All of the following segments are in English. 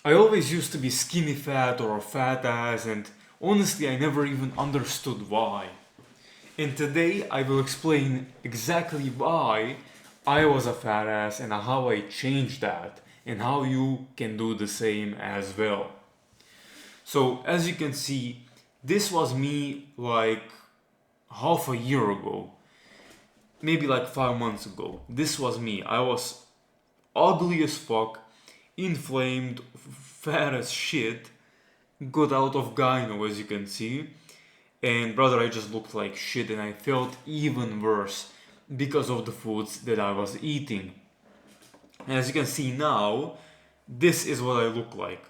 I always used to be skinny fat or a fat ass, and honestly, I never even understood why. And today, I will explain exactly why I was a fat ass and how I changed that, and how you can do the same as well. So, as you can see, this was me like half a year ago, maybe like 5 months ago. This was me. I was ugly as fuck, inflamed, fat as shit, got out of gyno as you can see, and brother, I just looked like shit and I felt even worse because of the foods that I was eating. And as you can see now, this is what I look like.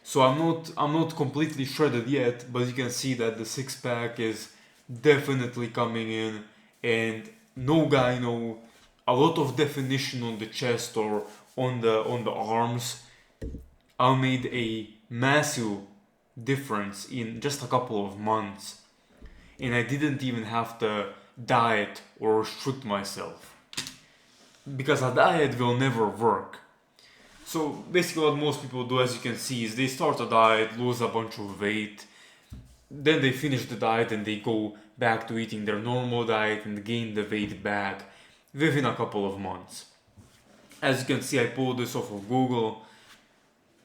So I'm not completely shredded yet, but you can see that the six pack is definitely coming in, and no gyno, a lot of definition on the chest or on the arms. I made a massive difference in just a couple of months, and I didn't even have to diet or restrict myself because a diet will never work. So basically, what most people do, as you can see, is they start a diet, lose a bunch of weight, then they finish the diet and they go back to eating their normal diet and gain the weight back within a couple of months. As you can see, I pulled this off of Google.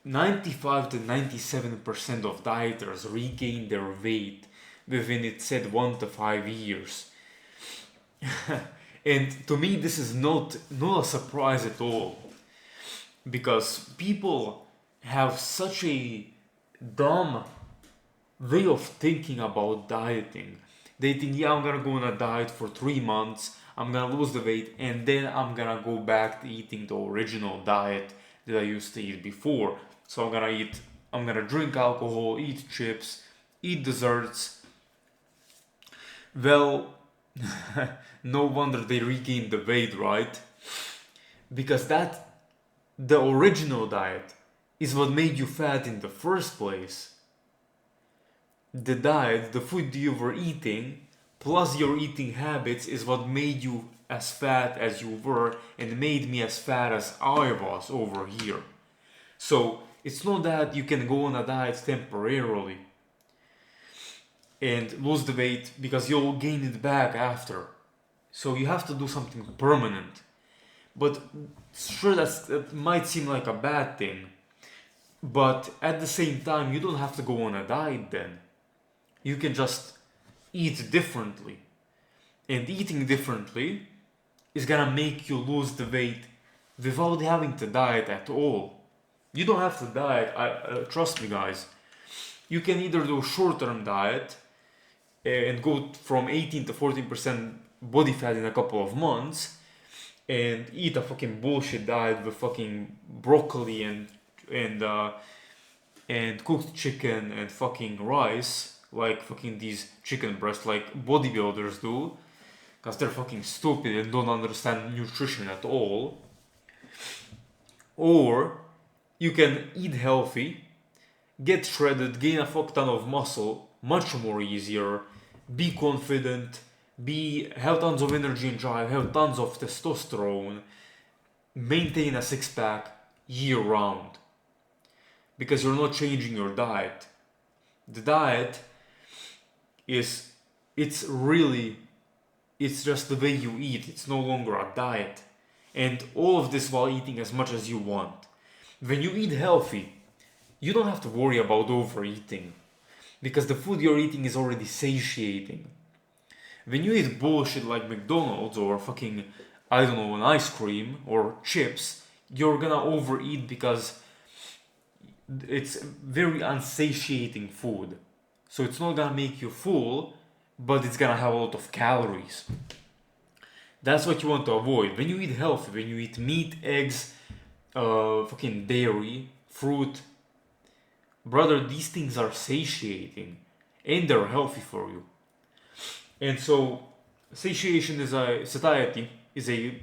95 to 97% of dieters regain their weight within, it said, 1 to 5 years. And to me, this is not a surprise at all, because people have such a dumb way of thinking about dieting. They think, yeah, I'm gonna go on a diet for 3 months, I'm gonna lose the weight, and then I'm gonna go back to eating the original diet that I used to eat before. So I'm gonna drink alcohol, eat chips, eat desserts. Well, no wonder they regained the weight, right? Because the original diet is what made you fat in the first place. The diet, the food you were eating, plus your eating habits is what made you as fat as you were and made me as fat as I was over here. So it's not that you can go on a diet temporarily and lose the weight because you'll gain it back after. So you have to do something permanent. But sure, that might seem like a bad thing. But at the same time, you don't have to go on a diet then. You can just eat differently. And eating differently is gonna make you lose the weight without having to diet at all. You don't have to diet, trust me, guys. You can either do a short term diet and go from 18 to 14% body fat in a couple of months and eat a fucking bullshit diet with fucking broccoli and and cooked chicken and fucking rice, like fucking these chicken breasts like bodybuilders do, because they're fucking stupid and don't understand nutrition at all. Or you can eat healthy, get shredded, gain a fuck ton of muscle, much more easier, be confident, have tons of energy and drive, have tons of testosterone, maintain a six pack year round. Because you're not changing your diet. The diet is, it's really, it's just the way you eat. It's no longer a diet. And all of this while eating as much as you want. When you eat healthy, you don't have to worry about overeating, because the food you're eating is already satiating. When you eat bullshit like McDonald's or fucking, I don't know, an ice cream or chips, you're gonna overeat because it's very unsatiating food. So it's not gonna make you full, but it's gonna have a lot of calories. That's what you want to avoid. When you eat healthy, when you eat meat, eggs, fucking dairy, fruit, brother, these things are satiating and they're healthy for you. And so, satiety is a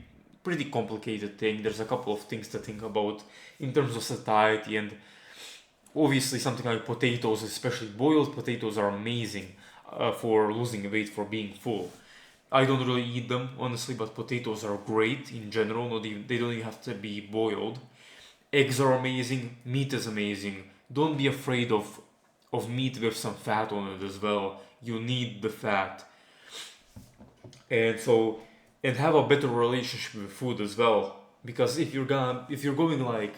pretty complicated thing. There's a couple of things to think about in terms of satiety, and obviously something like potatoes, especially boiled potatoes, are amazing for losing weight, for being full. I don't really eat them honestly, but potatoes are great in general. Not even, they don't even have to be boiled. Eggs are amazing, meat is amazing. Don't be afraid of meat with some fat on it as well. You need the fat. And so, and have a better relationship with food as well. Because if you're going like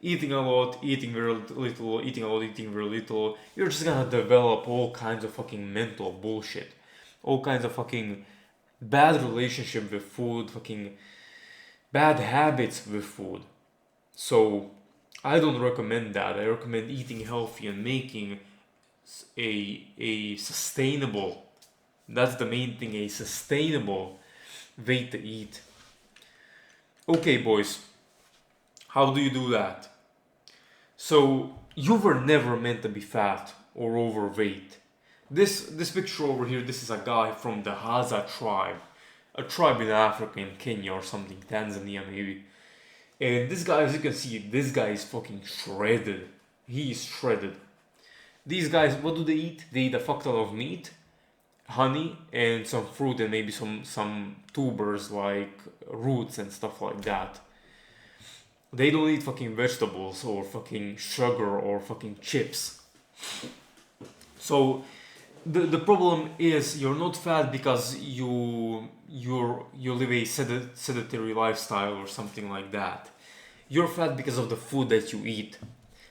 eating a lot, eating very little, eating a lot, eating very little, you're just gonna develop all kinds of fucking mental bullshit. All kinds of fucking bad relationship with food, fucking bad habits with food. So I don't recommend that. I recommend eating healthy and making a sustainable, that's the main thing, a sustainable way to eat. Okay, boys, how do you do that? So you were never meant to be fat or overweight. This picture over here, this is a guy from the Hadza tribe, a tribe in Africa, in Kenya or something, Tanzania maybe. And this guy, as you can see, this guy is fucking shredded. He is shredded. These guys, what do they eat? They eat a fuck ton of meat, honey, and some fruit, and maybe some tubers like roots and stuff like that. They don't eat fucking vegetables or fucking sugar or fucking chips. So the problem is you're not fat because you live a sedentary lifestyle or something like that. You're fat because of the food that you eat.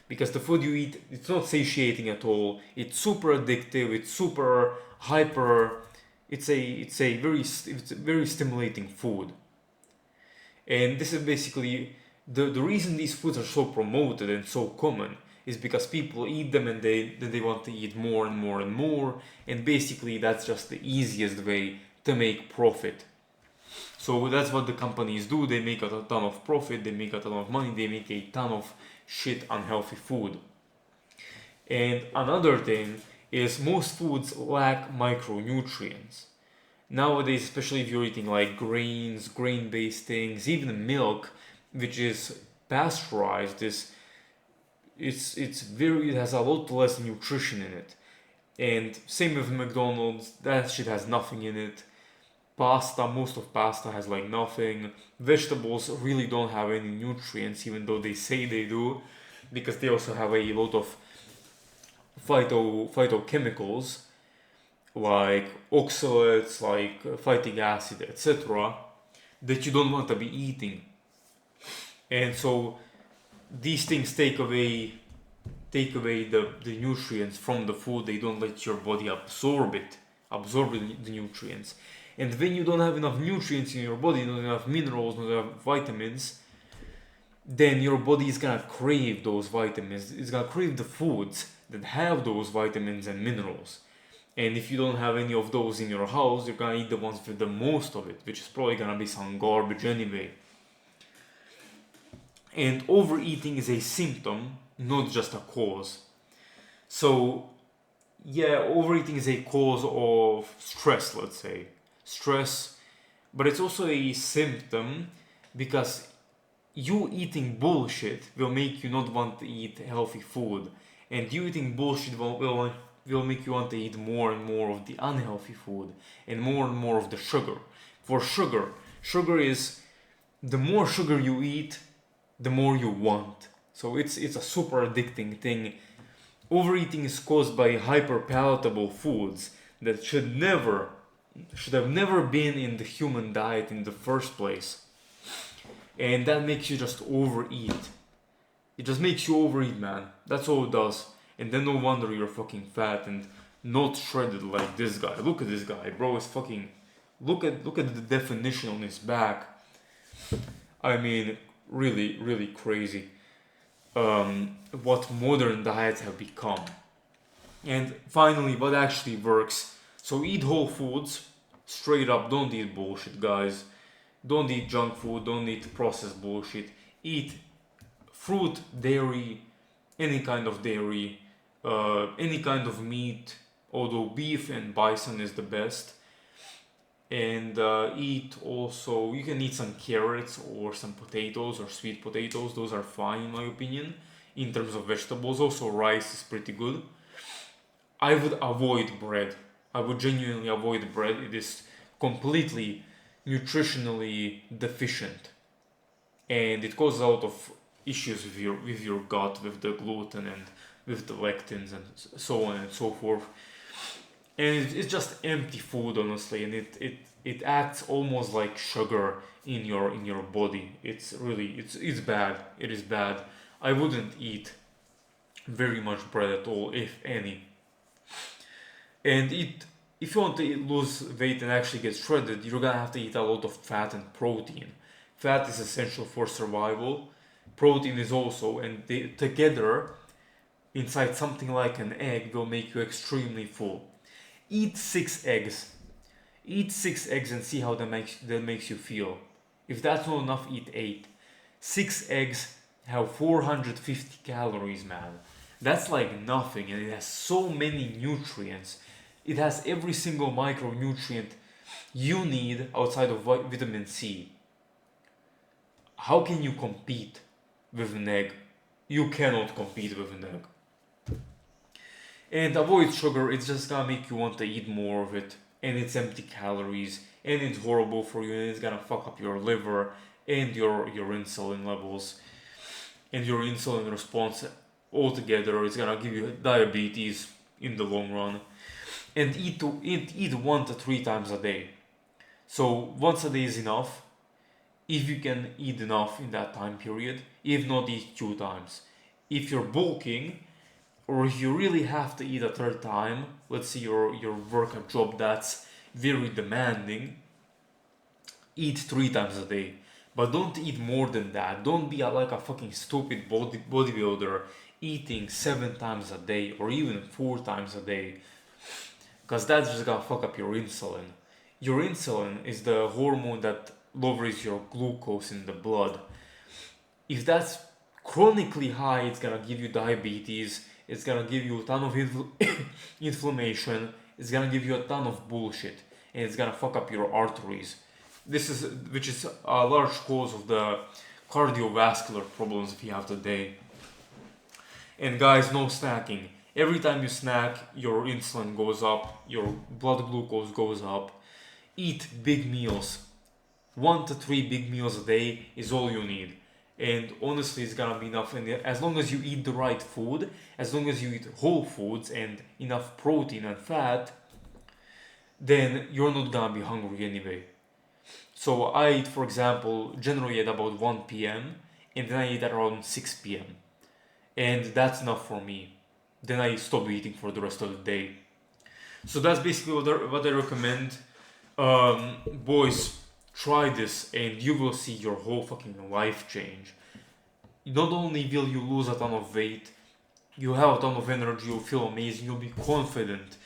Because the food you eat, it's not satiating at all. It's super addictive. It's super hyper. It's a very stimulating food. And this is basically the reason these foods are so promoted and so common is because people eat them and they want to eat more and more and more, and basically that's just the easiest way to make profit. So that's what the companies do. They make a ton of profit, they make a ton of money, they make a ton of shit unhealthy food. And another thing is most foods lack micronutrients. Nowadays, especially if you're eating like grains, grain-based things, even milk, which is pasteurized, it has a lot less nutrition in it. And same with McDonald's, that shit has nothing in it. Pasta, most of pasta has like nothing. Vegetables really don't have any nutrients, even though they say they do, because they also have a lot of phytochemicals like oxalates, like phytic acid, etc., that you don't want to be eating. And so these things take away the nutrients from the food. They don't let your body absorb the nutrients. And when you don't have enough nutrients in your body, not enough minerals, not enough vitamins, then your body is gonna crave those vitamins. It's gonna crave the foods that have those vitamins and minerals. And if you don't have any of those in your house, you're gonna eat the ones with the most of it, which is probably gonna be some garbage anyway. And overeating is a symptom, not just a cause. So, yeah, overeating is a cause of stress, let's say. Stress, but it's also a symptom because you eating bullshit will make you not want to eat healthy food. And you eating bullshit will make you want to eat more and more of the unhealthy food and more of the sugar. For sugar is the more sugar you eat, the more you want. So it's a super addicting thing. Overeating is caused by hyperpalatable foods that should have never been in the human diet in the first place. And that makes you just overeat. It just makes you overeat, man. That's all it does. And then no wonder you're fucking fat and not shredded like this guy. Look at this guy, bro. Is fucking. Look at the definition on his back. I mean, really, really crazy. What modern diets have become. And finally, what actually works. So eat whole foods. Straight up, don't eat bullshit, guys. Don't eat junk food. Don't eat processed bullshit. Eat fruit, dairy, any kind of dairy, any kind of meat, although beef and bison is the best. And eat also, you can eat some carrots or some potatoes or sweet potatoes. Those are fine in my opinion. In terms of vegetables, also rice is pretty good. I would avoid bread. I would genuinely avoid bread. It is completely nutritionally deficient. And it causes a lot of issues with your gut, with the gluten and with the lectins and so on and so forth. And it's just empty food, honestly, and it acts almost like sugar in your body. It's really it's bad. It is bad. I wouldn't eat very much bread at all, if any. And if you want to lose weight and actually get shredded, you're gonna have to eat a lot of fat and protein. Fat is essential for survival. Protein is also, and they together inside something like an egg will make you extremely full. Eat 6 eggs. Eat 6 eggs and see how that makes you feel. If that's not enough, eat 8. 6 eggs have 450 calories, man. That's like nothing, and it has so many nutrients. It has every single micronutrient you need outside of vitamin C. How can you compete with an egg? You cannot compete with an egg. And avoid sugar, it's just gonna make you want to eat more of it. And it's empty calories, and it's horrible for you, and it's gonna fuck up your liver and your insulin levels and your insulin response altogether. It's gonna give you diabetes in the long run. And eat 1 to 3 times a day. So once a day is enough, if you can eat enough in that time period. If not, eat 2 times. If you're bulking, or if you really have to eat a third time, let's say your work a job that's very demanding, eat 3 times a day. But don't eat more than that. Don't be like a fucking stupid bodybuilder eating 7 times a day or even 4 times a day, because that's just gonna fuck up your insulin. Your insulin is the hormone that lowers your glucose in the blood. If that's chronically high, it's gonna give you diabetes, it's gonna give you a ton of inflammation, it's gonna give you a ton of bullshit, and it's gonna fuck up your arteries. Which is a large cause of the cardiovascular problems if you have today. And guys, no snacking. Every time you snack, your insulin goes up, your blood glucose goes up. Eat big meals. 1 to 3 big meals a day is all you need. And honestly, it's gonna be enough. And as long as you eat the right food, as long as you eat whole foods and enough protein and fat, then you're not gonna be hungry anyway. So I eat, for example, generally at about 1 p.m. and then I eat at around 6 p.m. And that's enough for me. Then I stop eating for the rest of the day. So that's basically what I recommend. Boys, try this and you will see your whole fucking life change. Not only will you lose a ton of weight, you'll have a ton of energy, you'll feel amazing, you'll be confident,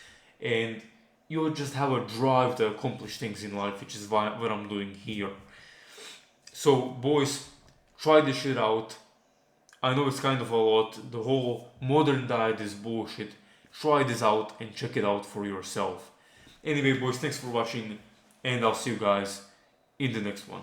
and you'll just have a drive to accomplish things in life, which is what I'm doing here. So, boys, try this shit out. I know it's kind of a lot. The whole modern diet is bullshit. Try this out and check it out for yourself. Anyway, boys, thanks for watching, and I'll see you guys in the next one.